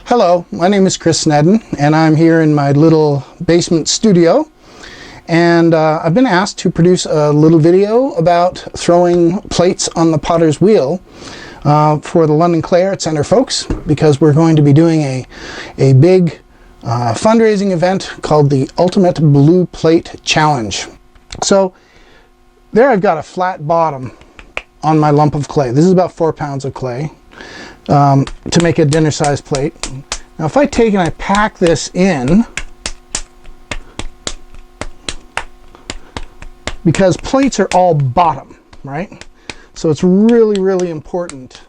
Hello, my name is Chris Snedden, and I'm here in my little basement studio. And I've been asked to produce a little video about throwing plates on the potter's wheel for the London Clay Arts Centre folks, because we're going to be doing a big fundraising event called the Ultimate Blue Plate Challenge. So there I've got a flat bottom on my lump of clay. This is about 4 pounds of clay to make a dinner size plate. Now if I take and I pack this in, because plates are all bottom, right? So it's really important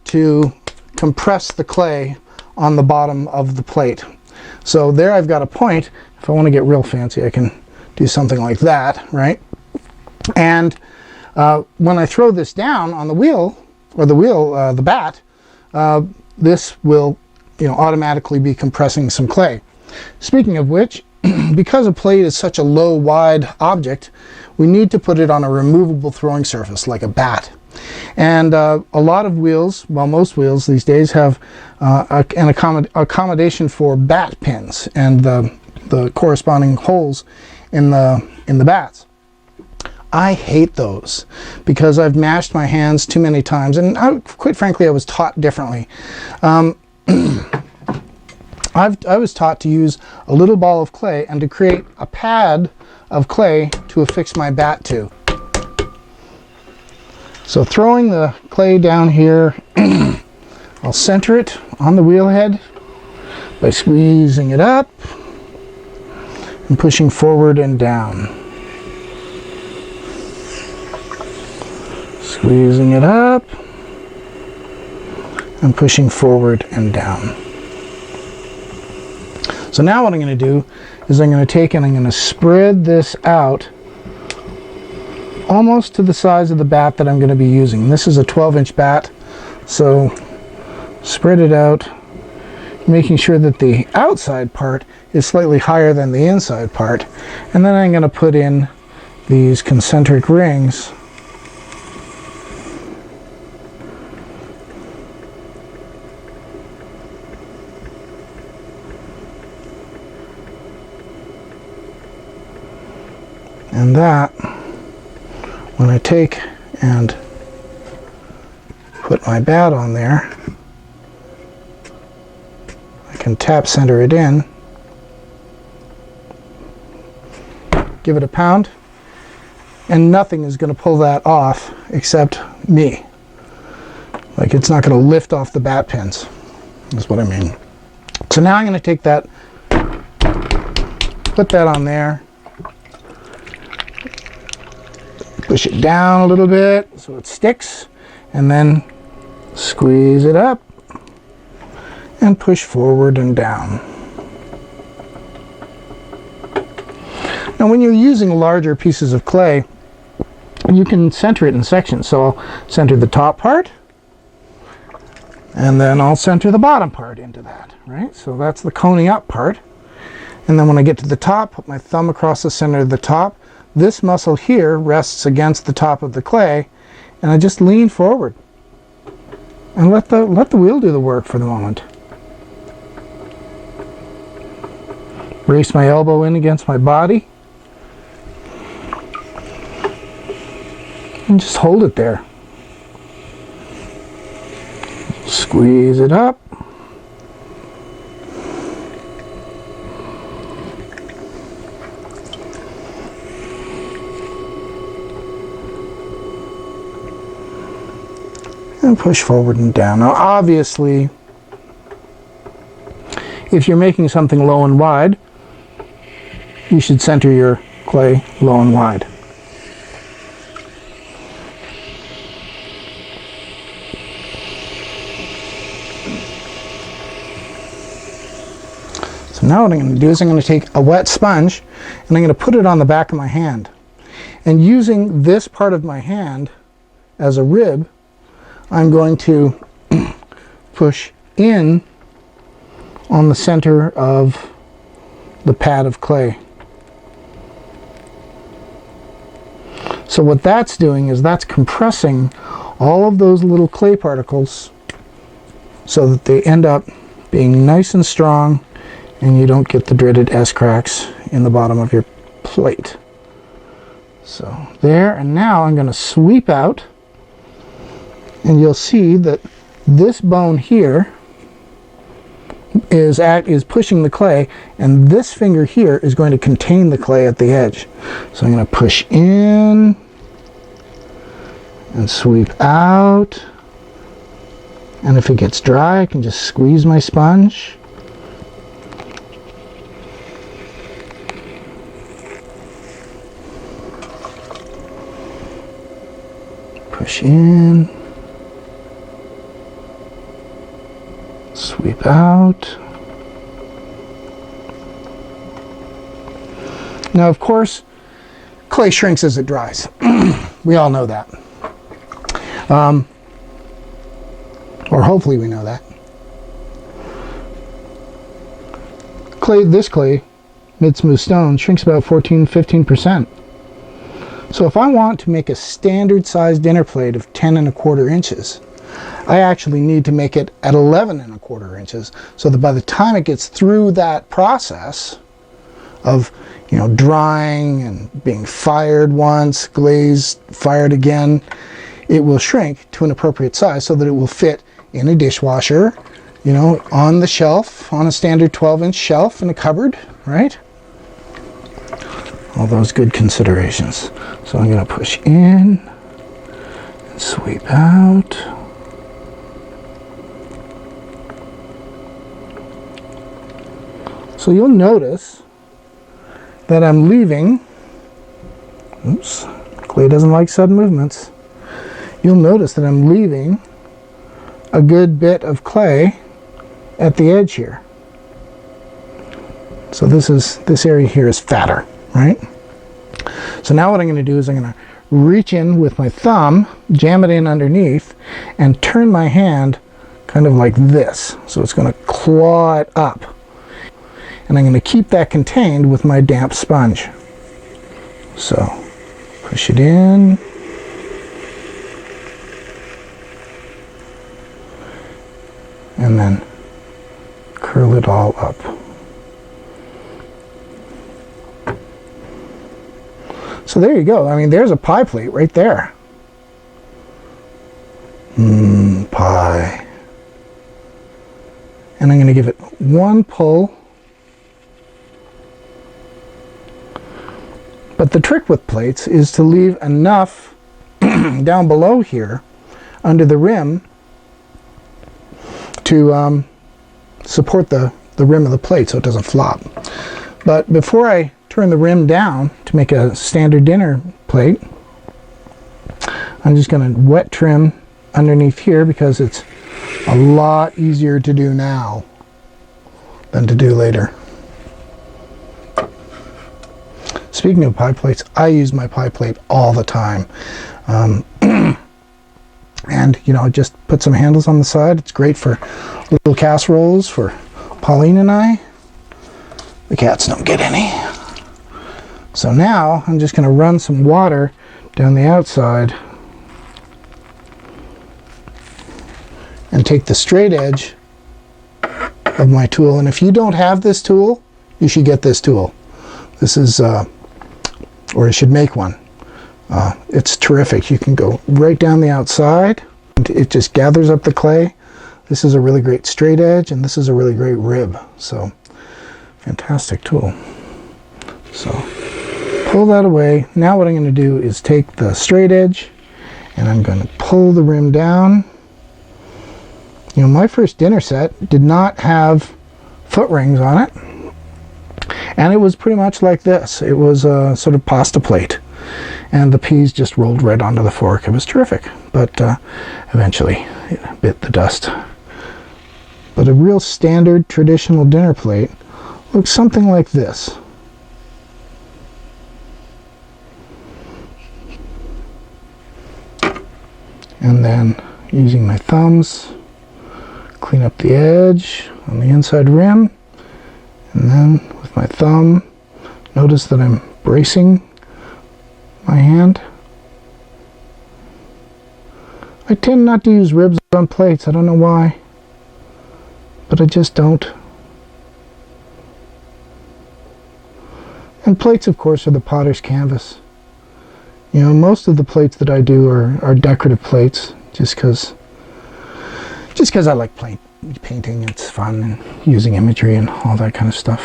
to compress the clay on the bottom of the plate. So there I've got a point. If I want to get real fancy, I can do something like that, right? And when I throw this down on the wheel, or the bat, this will, automatically be compressing some clay. Speaking of which, because a plate is such a low, wide object, we need to put it on a removable throwing surface like a bat. And a lot of wheels, well, most wheels these days have an accommodation for bat pins and the corresponding holes in the bats. I hate those because I've mashed my hands too many times, and quite frankly I was taught differently. I was taught to use a little ball of clay and to create a pad of clay to affix my bat to. So throwing the clay down here, I'll center it on the wheel head by squeezing it up and pushing forward and down. Squeezing it up and pushing forward and down. So now what I'm going to do is I'm going to take and I'm going to spread this out almost to the size of the bat that I'm going to be using. This is a 12-inch bat, so spread it out, making sure that the outside part is slightly higher than the inside part. And then I'm going to put in these concentric rings . And that, when I take and put my bat on there, I can tap center it in, give it a pound, and nothing is going to pull that off except me. Like, it's not going to lift off the bat pins, is what I mean. So now I'm going to take that, put that on there, push it down a little bit so it sticks, and then squeeze it up and push forward and down. Now when you're using larger pieces of clay, you can center it in sections. So I'll center the top part, and then I'll center the bottom part into that, right? So that's the coning up part. And then when I get to the top, put my thumb across the center of the top. This muscle here rests against the top of the clay, and I just lean forward and let the wheel do the work for the moment. Brace my elbow in against my body and just hold it there. Squeeze it up. And push forward and down. Now obviously, if you're making something low and wide, you should center your clay low and wide. So now what I'm going to do is I'm going to take a wet sponge and I'm going to put it on the back of my hand. And using this part of my hand as a rib, I'm going to push in on the center of the pad of clay. So what that's doing is that's compressing all of those little clay particles so that they end up being nice and strong and you don't get the dreaded S-cracks in the bottom of your plate. So there, and now I'm going to sweep out, and you'll see that this bone here is pushing the clay, and this finger here is going to contain the clay at the edge. So I'm going to push in and sweep out, and if it gets dry I can just squeeze my sponge. Push in, sweep out. Now, of course, clay shrinks as it dries. We all know that. Or hopefully we know that. This clay, mid-smooth stone, shrinks about 14-15%. So if I want to make a standard size dinner plate of 10 1/4 inches, I actually need to make it at 11 1/4 inches, so that by the time it gets through that process of, you know, drying and being fired once, glazed, fired again, it will shrink to an appropriate size so that it will fit in a dishwasher, you know, on the shelf, on a standard 12-inch shelf in a cupboard, right? All those good considerations. So I'm going to push in and sweep out. So you'll notice that I'm leaving, oops, clay doesn't like sudden movements. You'll notice that I'm leaving a good bit of clay at the edge here. So this area here is fatter, right? So now what I'm going to do is I'm going to reach in with my thumb, jam it in underneath, and turn my hand kind of like this. So it's going to claw it up. And I'm going to keep that contained with my damp sponge. So push it in. And then curl it all up. So there you go. I mean, there's a pie plate right there. Pie. And I'm going to give it one pull. But the trick with plates is to leave enough down below here under the rim to support the rim of the plate so it doesn't flop. But before I turn the rim down to make a standard dinner plate, I'm just going to wet trim underneath here because it's a lot easier to do now than to do later. Speaking of pie plates, I use my pie plate all the time. And, you know, just put some handles on the side. It's great for little casseroles for Pauline and I. The cats don't get any. So now I'm just going to run some water down the outside and take the straight edge of my tool. And if you don't have this tool, you should get this tool. This is, or you should make one. It's terrific. You can go right down the outside. And it just gathers up the clay. This is a really great straight edge, and this is a really great rib. So, fantastic tool. So, pull that away. Now what I'm going to do is take the straight edge, and I'm going to pull the rim down. You know, my first dinner set did not have foot rings on it. And it was pretty much like this. It was a sort of pasta plate. And the peas just rolled right onto the fork. It was terrific. But eventually it bit the dust. But a real standard traditional dinner plate looks something like this. And then using my thumbs, clean up the edge on the inside rim, and then with my thumb, notice that I'm bracing my hand. I tend not to use ribs on plates. I don't know why, but I just don't. And plates, of course, are the potter's canvas. You know, most of the plates that I do are decorative plates, just because I like painting. It's fun, and using imagery and all that kind of stuff.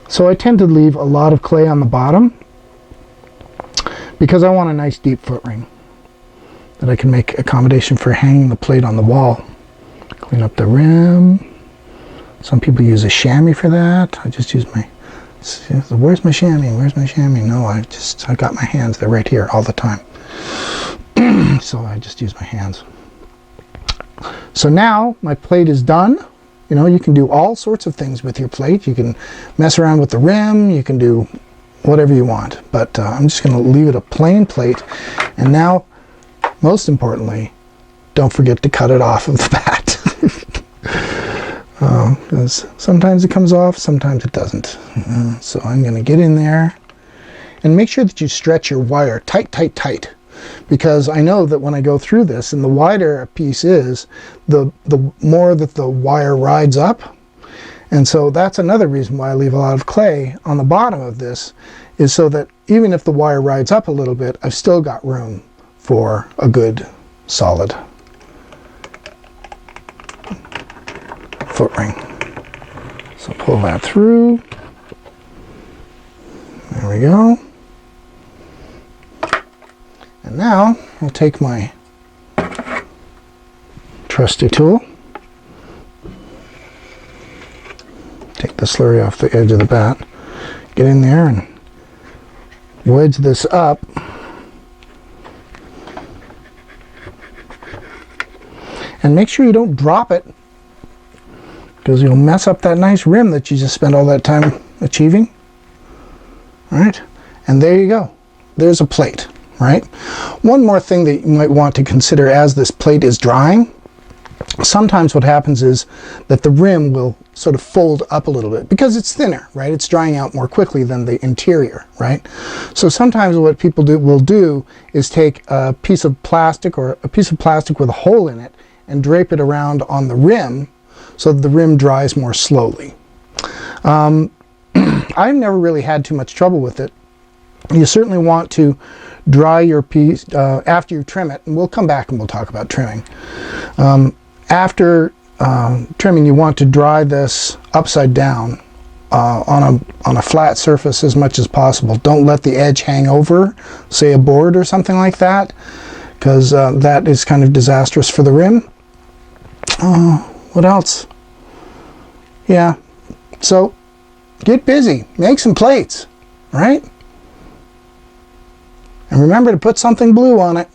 So I tend to leave a lot of clay on the bottom because I want a nice deep foot ring that I can make accommodation for hanging the plate on the wall. Clean up the rim. Some people use a chamois for that. I just use my, where's my chamois? Where's my chamois? No, I got my hands. They're right here all the time. So I just use my hands. So now my plate is done. You know, you can do all sorts of things with your plate. You can mess around with the rim. You can do whatever you want. But I'm just going to leave it a plain plate. And now, most importantly, don't forget to cut it off of the bat. Because sometimes it comes off, sometimes it doesn't. So I'm going to get in there and make sure that you stretch your wire tight, tight, tight. Because I know that when I go through this, and the wider a piece is, the more that the wire rides up. And so that's another reason why I leave a lot of clay on the bottom of this, is so that even if the wire rides up a little bit, I've still got room for a good solid foot ring. So pull that through. There we go. And now I'll take my trusty tool, take the slurry off the edge of the bat, get in there and wedge this up. And make sure you don't drop it, because you'll mess up that nice rim that you just spent all that time achieving. All right, and there you go. There's a plate. Right? One more thing that you might want to consider as this plate is drying. Sometimes what happens is that the rim will sort of fold up a little bit because it's thinner, right? It's drying out more quickly than the interior, right? So sometimes what people will do is take a piece of plastic or a piece of plastic with a hole in it and drape it around on the rim so that the rim dries more slowly. I've never really had too much trouble with it. You certainly want to dry your piece after you trim it, and we'll come back and we'll talk about trimming. After trimming, you want to dry this upside down on a flat surface as much as possible. Don't let the edge hang over, say a board or something like that, because that is kind of disastrous for the rim. What else? Yeah, so get busy, make some plates, right? And remember to put something blue on it.